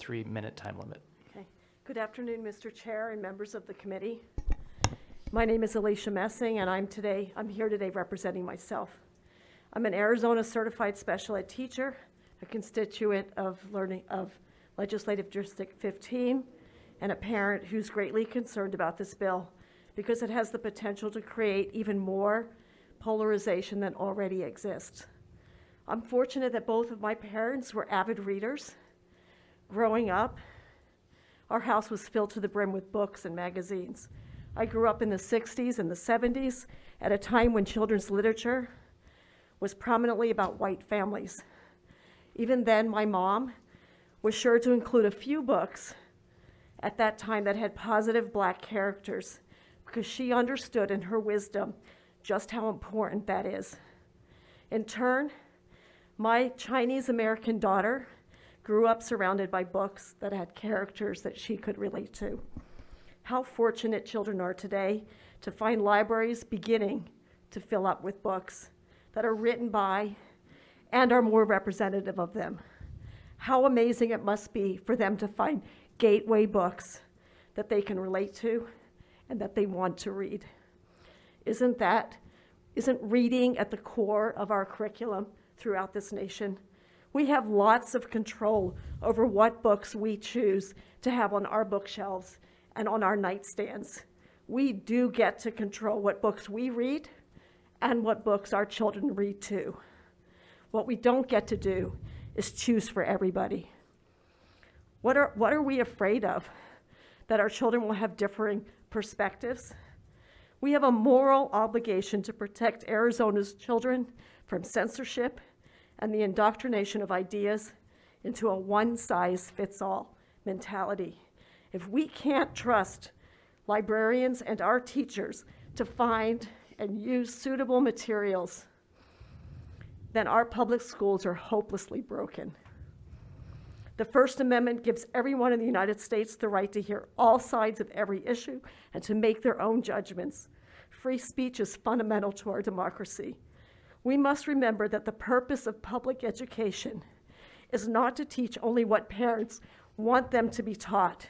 3-minute time limit. Okay. Good afternoon, Mr. Chair and members of the committee. My name is Alicia Messing, and I'm here today representing myself. I'm an Arizona certified special ed teacher, a constituent of Legislative District 15, and a parent who's greatly concerned about this bill because it has the potential to create even more polarization than already exists. I'm fortunate that both of my parents were avid readers. Growing up, our house was filled to the brim with books and magazines. I grew up in the 60s and the 70s at a time when children's literature was prominently about white families. Even then, my mom was sure to include a few books at that time that had positive Black characters because she understood in her wisdom just how important that is. In turn, my Chinese American daughter grew up surrounded by books that had characters that she could relate to. How fortunate children are today to find libraries beginning to fill up with books that are written by and are more representative of them. How amazing it must be for them to find gateway books that they can relate to and that they want to read. Isn't reading at the core of our curriculum throughout this nation? We have lots of control over what books we choose to have on our bookshelves and on our nightstands. We do get to control what books we read and what books our children read too. What we don't get to do is choose for everybody. What are we afraid of? That our children will have differing perspectives? We have a moral obligation to protect Arizona's children from censorship and the indoctrination of ideas into a one-size-fits-all mentality. If we can't trust librarians and our teachers to find and use suitable materials, then our public schools are hopelessly broken. The First Amendment gives everyone in the United States the right to hear all sides of every issue and to make their own judgments. Free speech is fundamental to our democracy. We must remember that the purpose of public education is not to teach only what parents want them to be taught.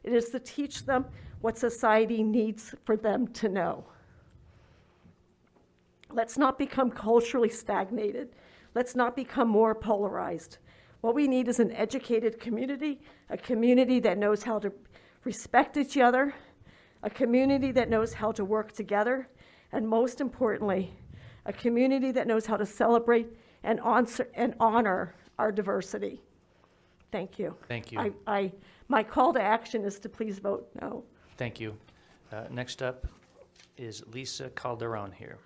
It is to teach them what society needs for them to know. Let's not become culturally stagnated. Let's not become more polarized. What we need is an educated community, a community that knows how to respect each other, a community that knows how to work together, and most importantly, a community that knows how to celebrate and honor our diversity. Thank you. Thank you. My call to action is to please vote no. Thank you. Next up is Lisa Calderon here.